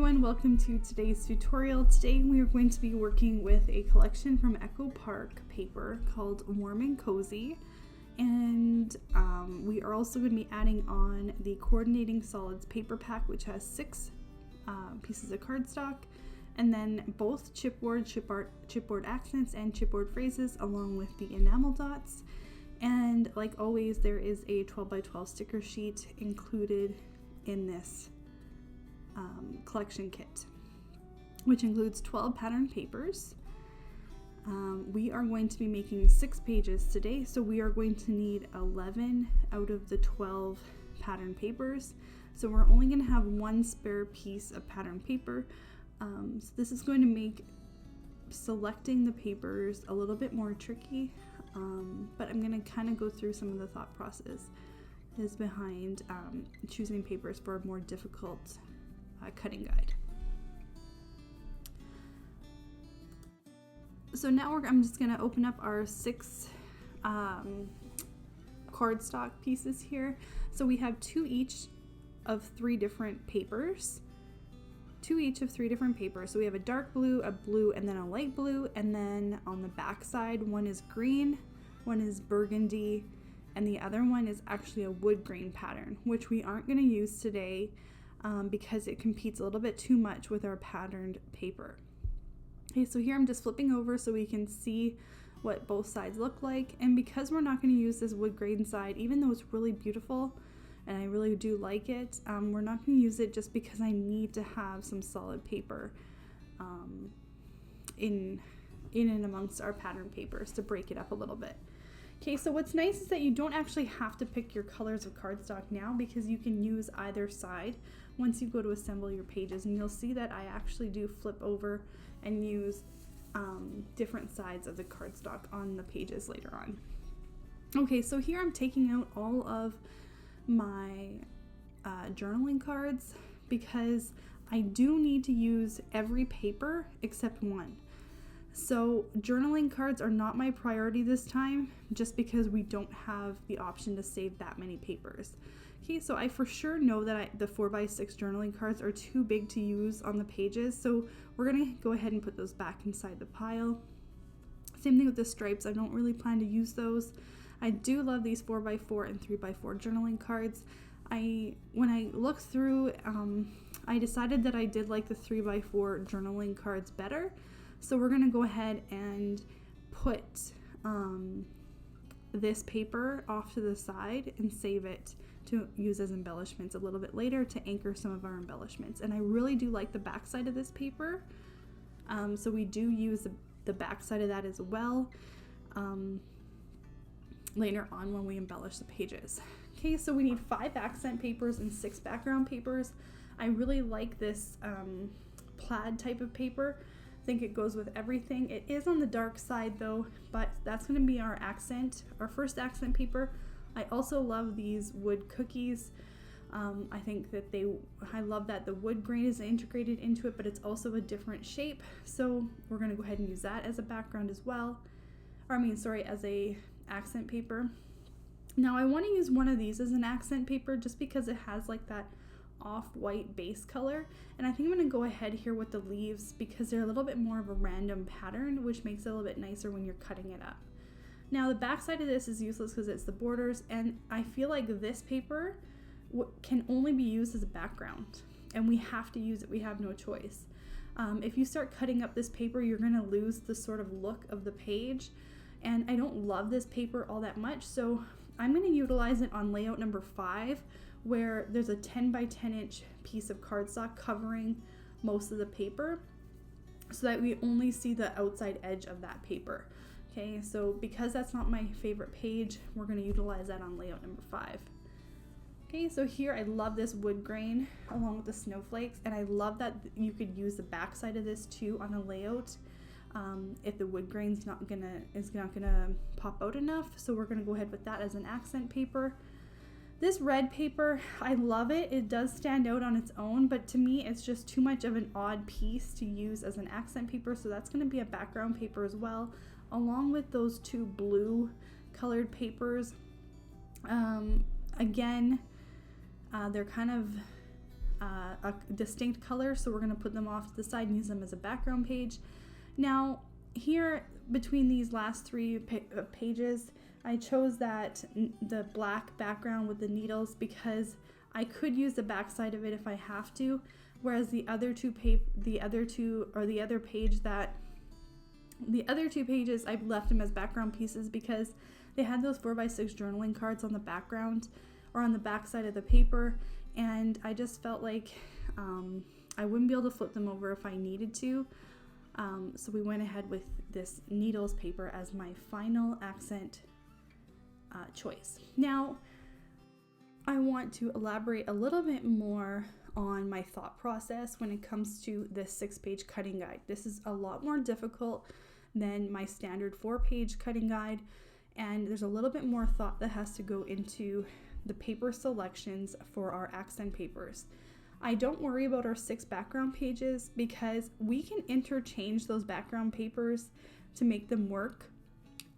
everyone, welcome to today's tutorial. Today we are going to be working with a collection from Echo Park paper called Warm and Cozy, and we are also going to be adding on the Coordinating Solids paper pack, which has 6 pieces of cardstock, and then both chipboard accents and chipboard phrases along with the enamel dots. And like always, there is a 12x12 sticker sheet included in this collection kit, which includes 12 pattern papers. We are going to be making 6 pages today, so we are going to need 11 out of the 12 pattern papers. So we're only going to have 1 spare piece of pattern paper. So this is going to make selecting the papers a little bit more tricky, but I'm going to kind of go through some of the thought process is behind choosing papers for a more difficult cutting guide. So now I'm just going to open up our 6 cardstock pieces here. So we have 2 each of 3 different papers. 2 each of 3 different papers. So we have a dark blue, a blue, and then a light blue. And then on the back side, one is green, one is burgundy, and the other one is actually a wood grain pattern, which we aren't going to use today because it competes a little bit too much with our patterned paper. Okay, so here I'm just flipping over so we can see what both sides look like. And because we're not going to use this wood grain side, even though it's really beautiful and I really do like it, we're not going to use it just because I need to have some solid paper in and amongst our pattern papers to break it up a little bit. Okay, so what's nice is that you don't actually have to pick your colors of cardstock now, because you can use either side once you go to assemble your pages, and you'll see that I actually do flip over and use different sides of the cardstock on the pages later on. Okay, so here I'm taking out all of my journaling cards because I do need to use every paper except one. So journaling cards are not my priority this time, just because we don't have the option to save that many papers. Okay, so I for sure know that the 4x6 journaling cards are too big to use on the pages, so we're gonna go ahead and put those back inside the pile. Same thing with the stripes, I don't really plan to use those. I do love these 4x4 and 3x4 journaling cards. When I looked through, I decided that I did like the 3x4 journaling cards better. So we're going to go ahead and put this paper off to the side and save it to use as embellishments a little bit later to anchor some of our embellishments. And I really do like the back side of this paper. So we do use the back side of that as well later on when we embellish the pages. Okay, so we need 5 accent papers and 6 background papers. I really like this plaid type of paper. I think it goes with everything. It is on the dark side though, but that's going to be our accent, our first accent paper. I also love these wood cookies. I think that I love that the wood grain is integrated into it, but it's also a different shape. So we're going to go ahead and use that as a background as well. As a accent paper. Now I want to use one of these as an accent paper just because it has like that off-white base color, and I think I'm going to go ahead here with the leaves because they're a little bit more of a random pattern, which makes it a little bit nicer when you're cutting it up. Now the back side of this is useless because it's the borders, and I feel like this paper can only be used as a background, and we have to use it. We have no choice. If you start cutting up this paper, you're going to lose the sort of look of the page, and I don't love this paper all that much, so I'm going to utilize it on layout number 5, where there's a 10 by 10 inch piece of cardstock covering most of the paper so that we only see the outside edge of that paper. Okay, so because that's not my favorite page, we're going to utilize that on layout number 5. Okay, so here I love this wood grain along with the snowflakes, and I love that you could use the back side of this too on a layout if the wood grain's not gonna pop out enough. So we're gonna go ahead with that as an accent paper. This red paper, I love it. It does stand out on its own, but to me it's just too much of an odd piece to use as an accent paper, so that's going to be a background paper as well, along with those 2 blue colored papers. Again, they're kind of a distinct color, so we're going to put them off to the side and use them as a background page. Now here between these last three pages, I chose the black background with the needles because I could use the back side of it if I have to, whereas the other two pages I've left them as background pieces because they had those 4x6 journaling cards on the background or on the back side of the paper, and I just felt like I wouldn't be able to flip them over if I needed to. So we went ahead with this needles paper as my final accent choice. Now, I want to elaborate a little bit more on my thought process when it comes to this 6-page cutting guide. This is a lot more difficult than my standard 4-page cutting guide, and there's a little bit more thought that has to go into the paper selections for our accent papers. I don't worry about our 6 background pages because we can interchange those background papers to make them work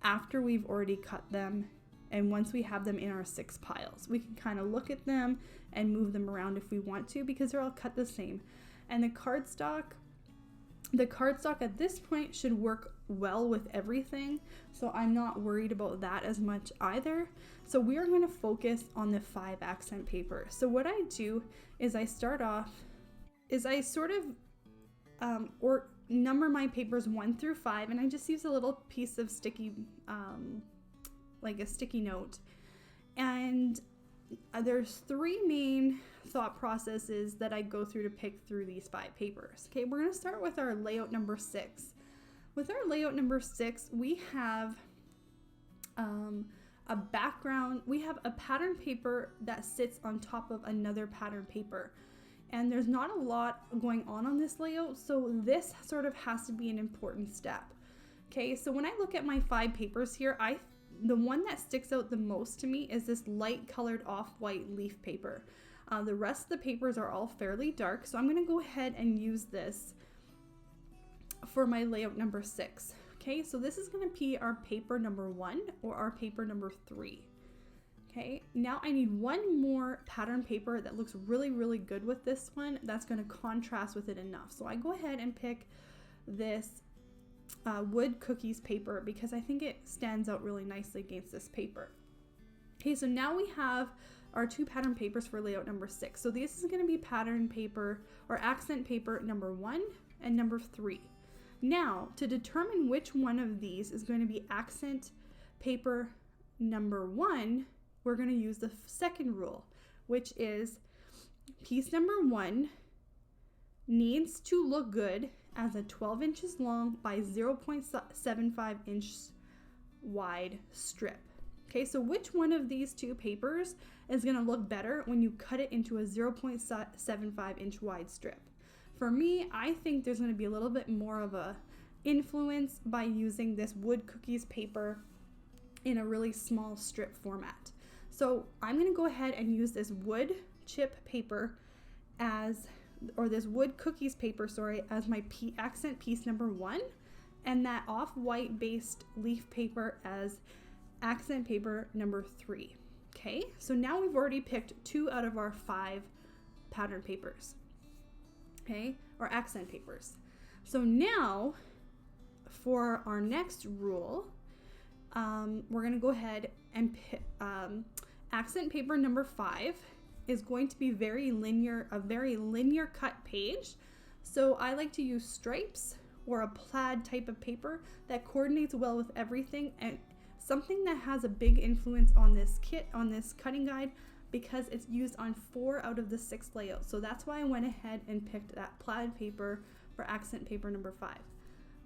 after we've already cut them, and once we have them in our 6 piles. We can kind of look at them and move them around if we want to because they're all cut the same. And the cardstock at this point should work well with everything, so I'm not worried about that as much either. So we are going to focus on the 5 accent paper. So what I do is I sort of or number my papers 1 through 5, and I just use a little piece of sticky like a sticky note. And there's 3 main thought processes that I go through to pick through these 5 papers. Okay, we're going to start with our layout number 6. With our layout number 6, we have a background, we have a pattern paper that sits on top of another pattern paper. And there's not a lot going on this layout, so this sort of has to be an important step. Okay, so when I look at my 5 papers here, the one that sticks out the most to me is this light colored off-white leaf paper. The rest of the papers are all fairly dark, so I'm going to go ahead and use this for my layout number 6. Okay, so this is going to be our paper number 1 or our paper number 3. Okay, now I need one more pattern paper that looks really, really good with this one that's going to contrast with it enough. So I go ahead and pick this wood cookies paper because I think it stands out really nicely against this paper. Okay, so now we have our 2 pattern papers for layout number 6. So this is going to be pattern paper or accent paper number 1 and number 3. Now, to determine which one of these is going to be accent paper number 1, we're going to use the second rule, which is piece number 1 needs to look good as a 12 inches long by 0.75 inch wide strip. Okay, so which one of these 2 papers is going to look better when you cut it into a 0.75 inch wide strip? For me, I think there's going to be a little bit more of a influence by using this wood cookies paper in a really small strip format. So I'm going to go ahead and use this wood chip paper this wood cookies paper, as my accent piece number 1, and that off-white based leaf paper as accent paper number 3. Okay, so now we've already picked 2 out of our 5 pattern papers. Okay, or accent papers. So now for our next rule, we're going to go ahead and pick accent paper number 5 is going to be a very linear cut page. So I like to use stripes or a plaid type of paper that coordinates well with everything, and something that has a big influence on this cutting guide because it's used on 4 out of the 6 layouts. So that's why I went ahead and picked that plaid paper for accent paper number 5.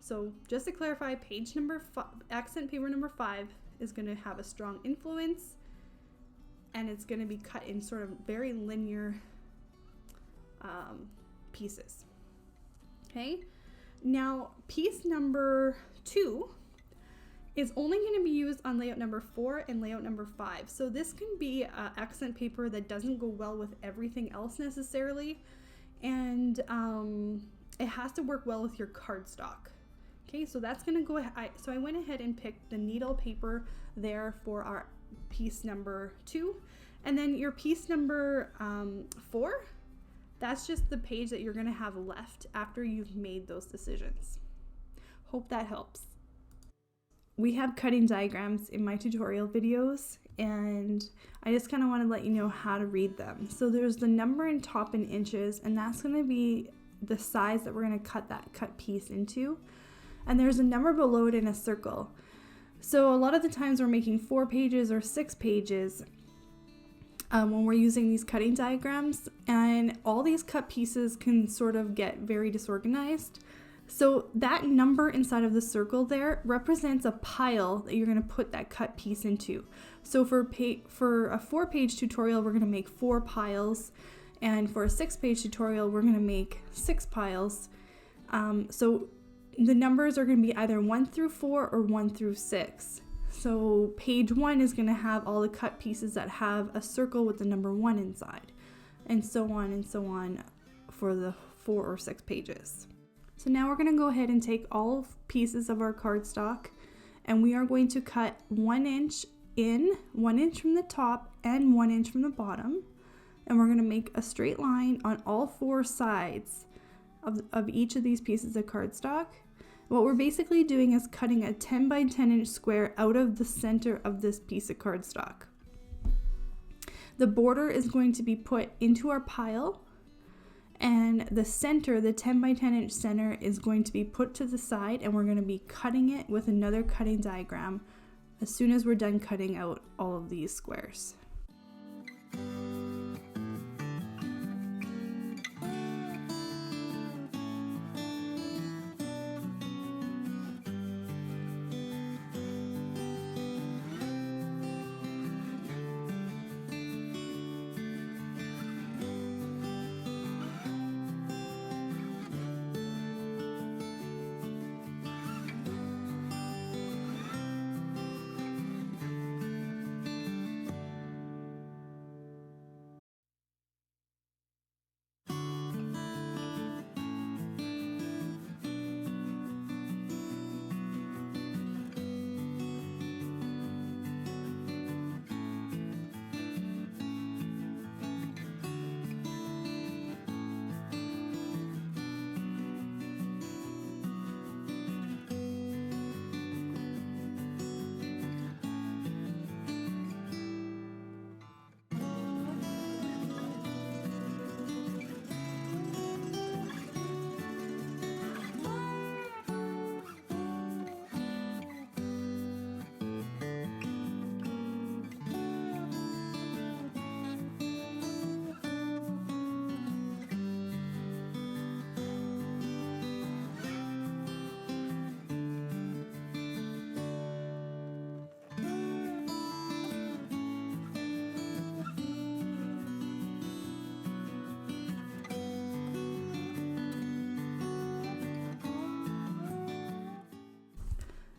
So just to clarify, accent paper number 5 is going to have a strong influence, and it's going to be cut in sort of very linear pieces. Okay, now piece number 2 is only going to be used on layout number 4 and layout number 5. So this can be accent paper that doesn't go well with everything else necessarily, and it has to work well with your cardstock. Okay, so that's going to go ahead. So I went ahead and picked the needle paper there for our piece number 2, and then your piece number 4, That's just the page that you're going to have left after you've made those decisions. Hope that helps. We have cutting diagrams in my tutorial videos, and I just kind of want to let you know how to read them. So there's the number in top in inches, and that's going to be the size that we're going to cut that cut piece into. And there's a number below it in a circle. So a lot of the times we're making 4 pages or 6 pages when we're using these cutting diagrams, and all these cut pieces can sort of get very disorganized. So that number inside of the circle there represents a pile that you're going to put that cut piece into. So for a 4-page tutorial, we're going to make 4 piles, and for a 6-page tutorial, we're going to make 6 piles. So the numbers are going to be either 1 through 4 or 1 through 6. So page 1 is going to have all the cut pieces that have a circle with the number 1 inside, and so on for the 4 or 6 pages. So now we're going to go ahead and take all pieces of our cardstock, and we are going to cut 1 inch in, 1 inch from the top, and 1 inch from the bottom. And we're going to make a straight line on all 4 sides of each of these pieces of cardstock. What we're basically doing is cutting a 10 by 10 inch square out of the center of this piece of cardstock. The border is going to be put into our pile, and the center, the 10 by 10 inch center, is going to be put to the side, and we're going to be cutting it with another cutting diagram as soon as we're done cutting out all of these squares.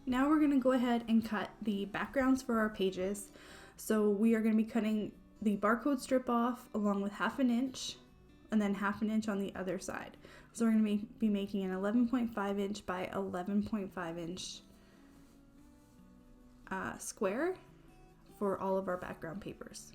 Now we're going to go ahead and cut the backgrounds for our pages. So we are going to be cutting the barcode strip off along with 1/2 inch, and then 1/2 inch on the other side. So we're going to be making an 11.5 inch by 11.5 inch square for all of our background papers.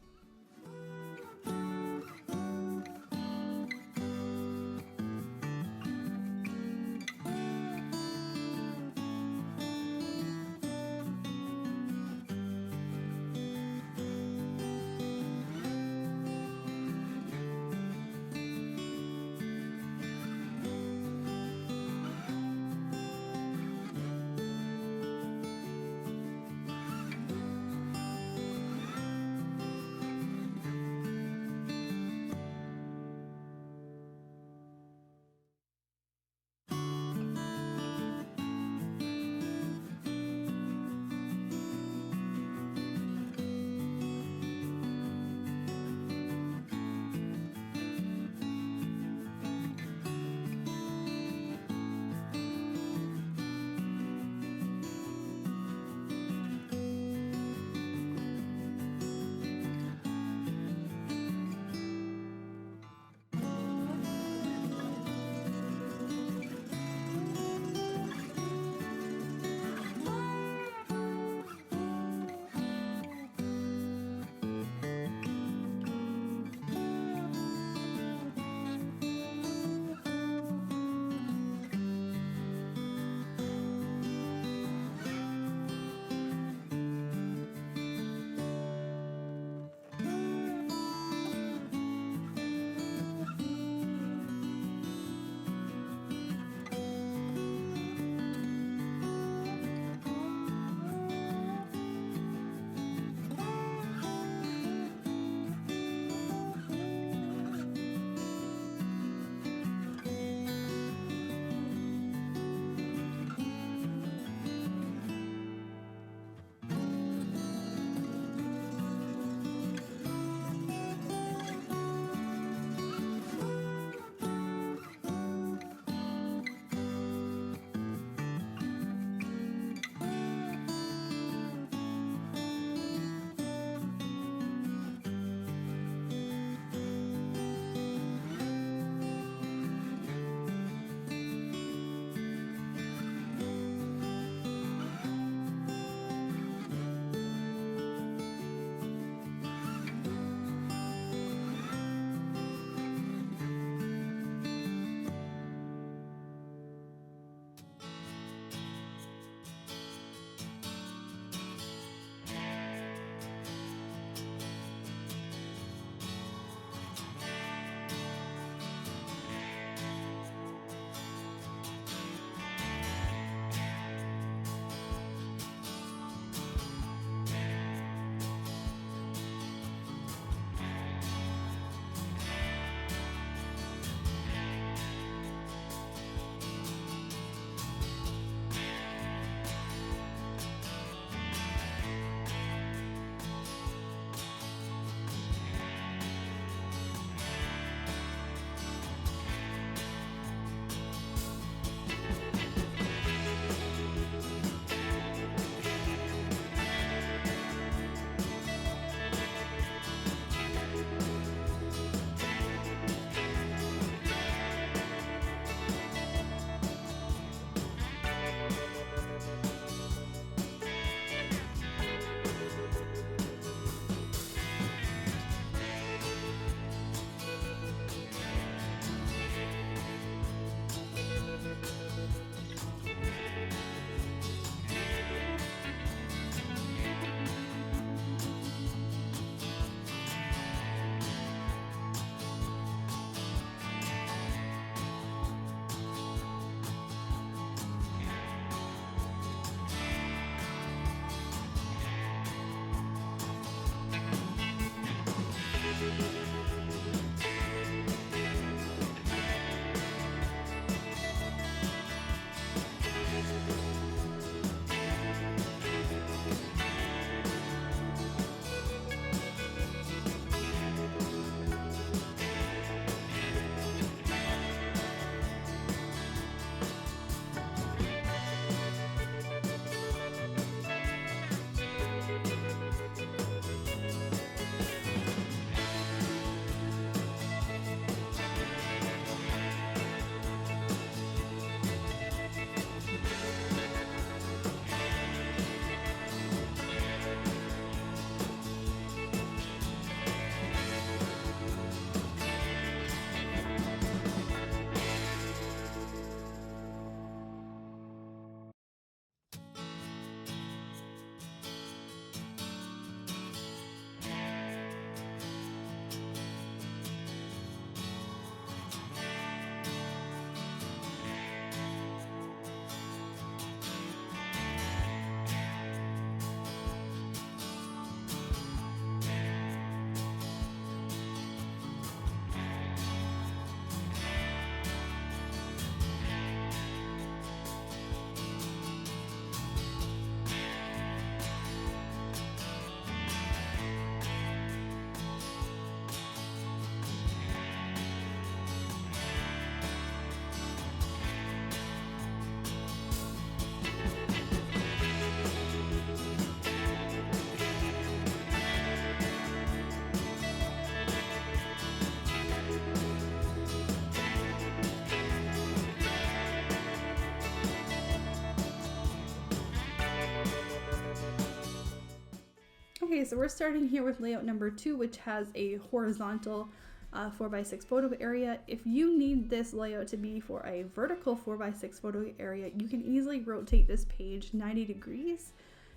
Okay, so we're starting here with layout number 2, which has a horizontal 4x6 photo area. If you need this layout to be for a vertical 4x6 photo area, you can easily rotate this page 90 degrees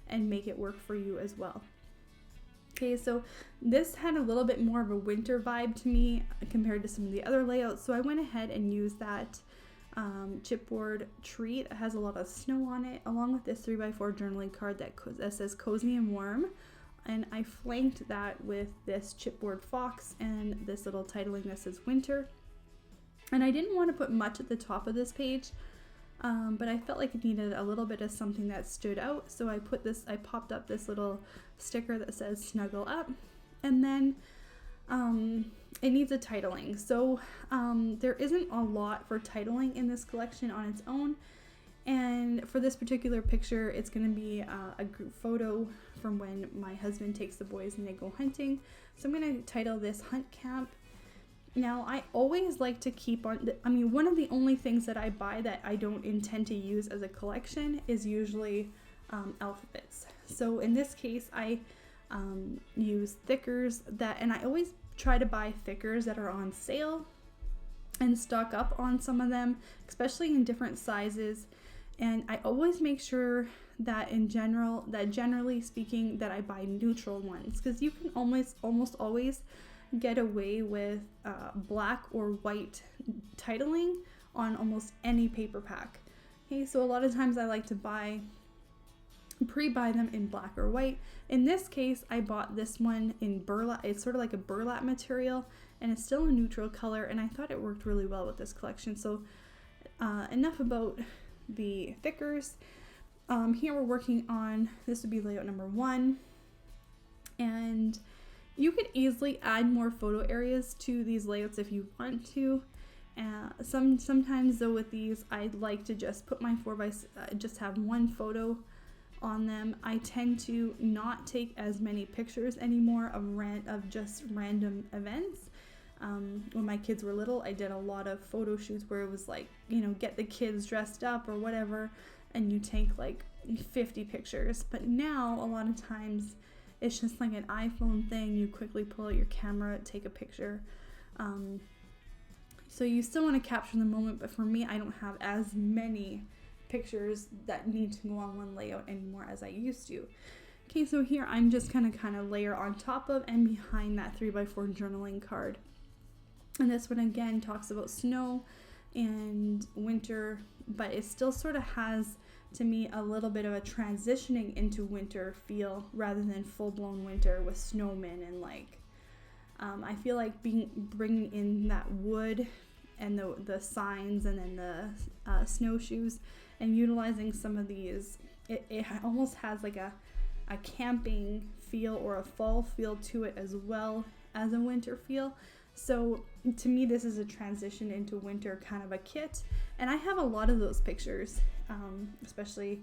and make it work for you as well. Okay, so this had a little bit more of a winter vibe to me compared to some of the other layouts, so I went ahead and used that chipboard tree that has a lot of snow on it, along with this 3x4 journaling card that says cozy and warm, and I flanked that with this chipboard fox and this little titling that says winter. And I didn't want to put much at the top of this page, but I felt like it needed a little bit of something that stood out, so I popped up this little sticker that says snuggle up, and then it needs a titling. So there isn't a lot for titling in this collection on its own, and for this particular picture it's going to be a group photo from when my husband takes the boys and they go hunting. So I'm going to title this Hunt Camp. Now, I always like to keep on, one of the only things that I buy that I don't intend to use as a collection is usually alphabets. So in this case, I use thickers and I always try to buy thickers that are on sale and stock up on some of them, especially in different sizes. And I always make sure that generally speaking, that I buy neutral ones, because you can almost always get away with black or white titling on almost any paper pack. Okay, so a lot of times I like to pre-buy them in black or white. In this case, I bought this one in burlap. It's sort of like a burlap material, and it's still a neutral color, and I thought it worked really well with this collection. So enough about the thickers. Here we're working on, this would be layout number 1, and you could easily add more photo areas to these layouts if you want to. Sometimes though with these, I'd like to just put my just have one photo on them. I tend to not take as many pictures anymore of just random events. When my kids were little, I did a lot of photo shoots where it was like, get the kids dressed up or whatever, and you take like 50 pictures. But now a lot of times it's just like an iPhone thing. You quickly pull out your camera, take a picture. So you still want to capture the moment, but for me, I don't have as many pictures that need to go on one layout anymore as I used to. Okay, so here I'm just kind of layer on top of and behind that 3x4 journaling card. And this one again talks about snow and winter, but it still sort of has, to me, a little bit of a transitioning into winter feel rather than full-blown winter with snowmen and I feel like bringing in that wood and the signs and then the snowshoes and utilizing some of these, it almost has like a camping feel or a fall feel to it as well as a winter feel. So to me, this is a transition into winter kind of a kit, and I have a lot of those pictures, especially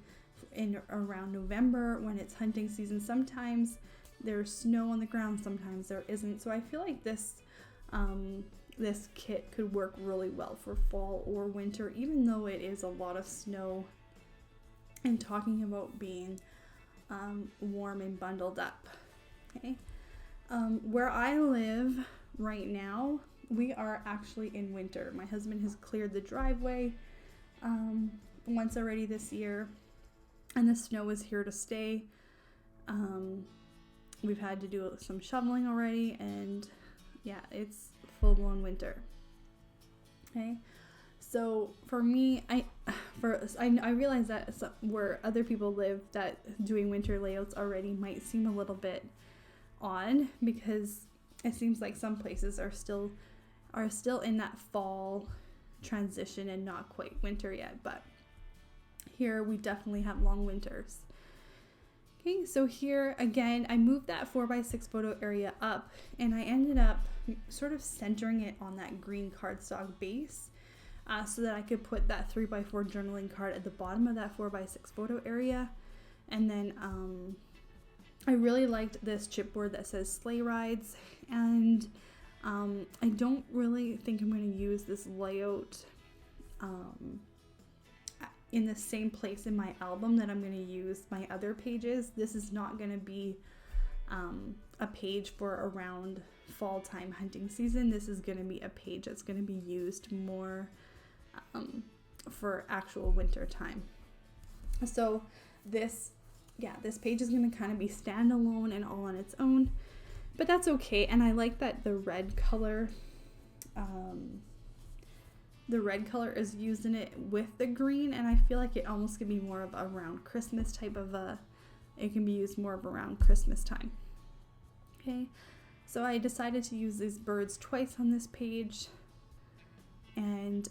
in around November when it's hunting season. Sometimes there's snow on the ground, sometimes there isn't. So I feel like this kit could work really well for fall or winter, even though it is a lot of snow and talking about being warm and bundled up. Okay, where I live right now, we are actually in winter. My husband has cleared the driveway once already this year, and the snow is here to stay. We've had to do some shoveling already, and yeah, it's full-blown winter. Okay, so for me, I realize that where other people live, that doing winter layouts already might seem a little bit odd, because it seems like some places are still in that fall transition and not quite winter yet, but here we definitely have long winters. Okay, so here again, I moved that 4x6 photo area up, and I ended up sort of centering it on that green cardstock base, so that I could put that 3x4 journaling card at the bottom of that 4x6 photo area. And then I really liked this chipboard that says sleigh rides, and I don't really think I'm going to use this layout in the same place in my album that I'm going to use my other pages. This is not going to be a page for around fall time hunting season. This is going to be a page that's going to be used more for actual winter time. So this page is going to kind of be standalone and all on its own, but that's okay. And I like that the red color is used in it with the green, and I feel like it almost could be more of a around Christmas type of it can be used more of around Christmas time. Okay, so I decided to use these birds twice on this page, and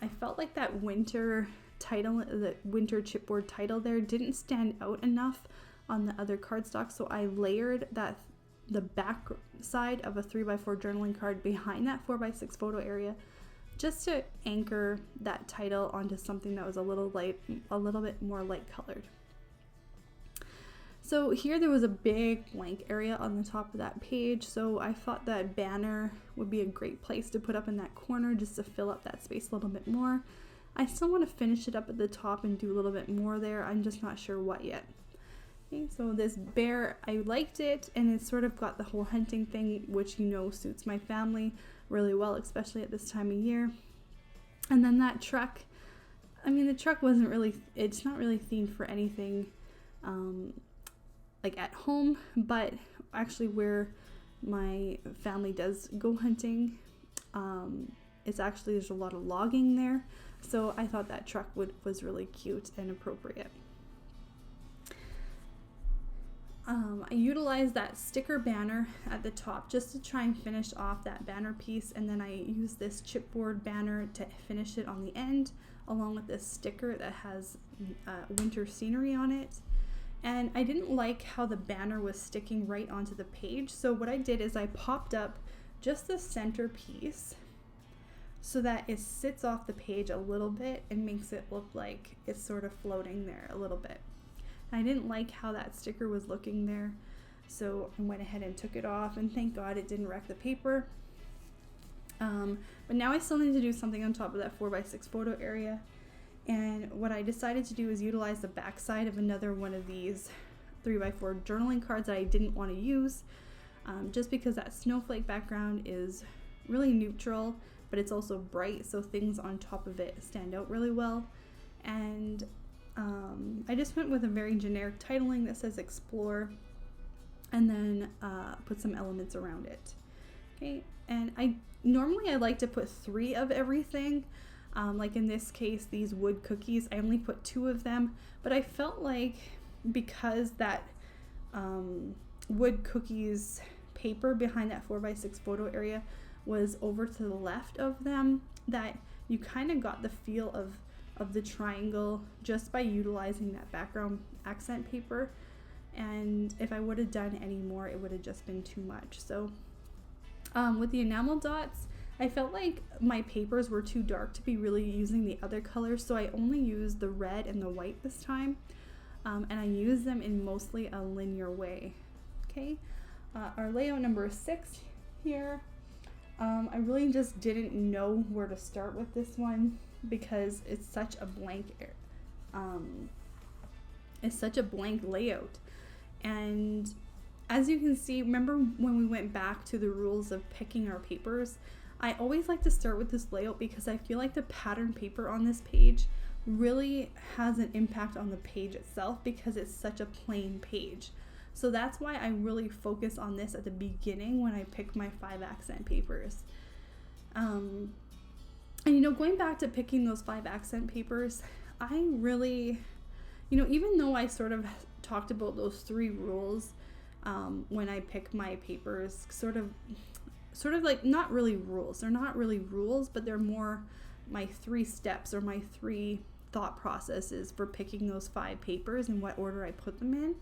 I felt like that winter title, the winter chipboard title there didn't stand out enough on the other cardstock, so I layered the back side of a 3x4 journaling card behind that 4x6 photo area, just to anchor that title onto something that was a little bit more light colored. So here there was a big blank area on the top of that page, so I thought that banner would be a great place to put up in that corner just to fill up that space a little bit more. I still want to finish it up at the top and do a little bit more there. I'm just not sure what yet. Okay, so this bear, I liked it, and it sort of got the whole hunting thing, which suits my family really well, especially at this time of year. And then that truck, the truck it's not really themed for anything like at home, but actually where my family does go hunting, there's a lot of logging there, so I thought that truck was really cute and appropriate. I utilized that sticker banner at the top just to try and finish off that banner piece, and then I used this chipboard banner to finish it on the end, along with this sticker that has winter scenery on it. And I didn't like how the banner was sticking right onto the page, so what I did is I popped up just the center piece so that it sits off the page a little bit and makes it look like it's sort of floating there a little bit. I didn't like how that sticker was looking there, so I went ahead and took it off, and thank God it didn't wreck the paper. But now I still need to do something on top of that 4x6 photo area, and what I decided to do is utilize the back side of another one of these 3x4 journaling cards that I didn't want to use, just because that snowflake background is really neutral, but it's also bright, so things on top of it stand out really well. And I just went with a very generic titling that says Explore, and then put some elements around it. Okay, and I like to put 3 of everything. Like in this case, these wood cookies, I only put 2 of them, but I felt like because that wood cookies paper behind that 4x6 photo area was over to the left of them, that you kind of got the feel of the triangle just by utilizing that background accent paper, and if I would have done any more, it would have just been too much. So with the enamel dots, I felt like my papers were too dark to be really using the other colors, so I only used the red and the white this time, and I used them in mostly a linear way. Okay, our layout number 6 here, I really just didn't know where to start with this one, because it's such a blank layout. And as you can see, remember when we went back to the rules of picking our papers, I always like to start with this layout because I feel like the pattern paper on this page really has an impact on the page itself because it's such a plain page. So that's why I really focus on this at the beginning when I pick my 5 accent papers. And going back to picking those 5 accent papers, I really, even though I sort of talked about those 3 rules when I pick my papers, sort of like not really rules. They're not really rules, but they're more my 3 steps or my 3 thought processes for picking those 5 papers and what order I put them in.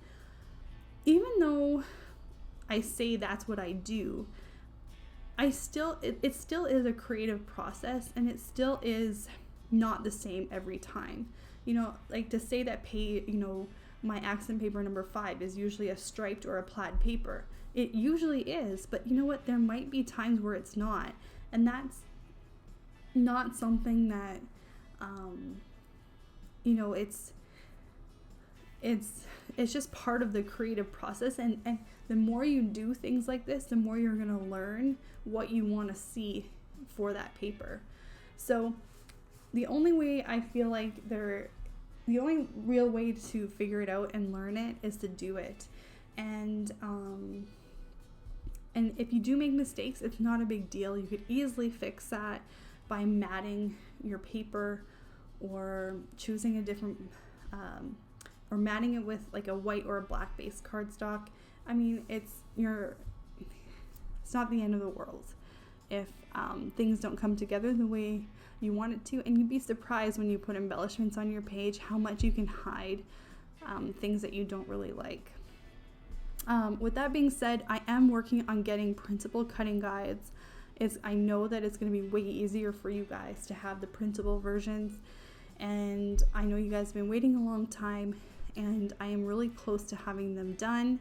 Even though I say that's what I do, it still is a creative process, and it still is not the same every time. Like to say that my accent paper number 5 is usually a striped or a plaid paper. It usually is, but you know what? There might be times where it's not, and that's not something that, it's just part of the creative process, and the more you do things like this, the more you're going to learn what you want to see for that paper. So the only way I feel like the only real way to figure it out and learn it is to do it. And if you do make mistakes, it's not a big deal. You could easily fix that by matting your paper, or choosing a different or matting it with like a white or a black based cardstock. I mean, it's not the end of the world if things don't come together the way you want it to. And you'd be surprised when you put embellishments on your page how much you can hide things that you don't really like. With that being said, I am working on getting printable cutting guides. I know that it's going to be way easier for you guys to have the printable versions, and I know you guys have been waiting a long time, and I am really close to having them done.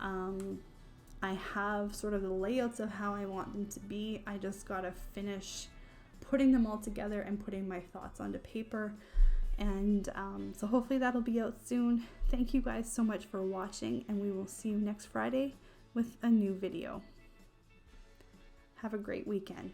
I have sort of the layouts of how I want them to be. I just got to finish putting them all together and putting my thoughts onto paper. And so hopefully that'll be out soon. Thank you guys so much for watching, and we will see you next Friday with a new video. Have a great weekend.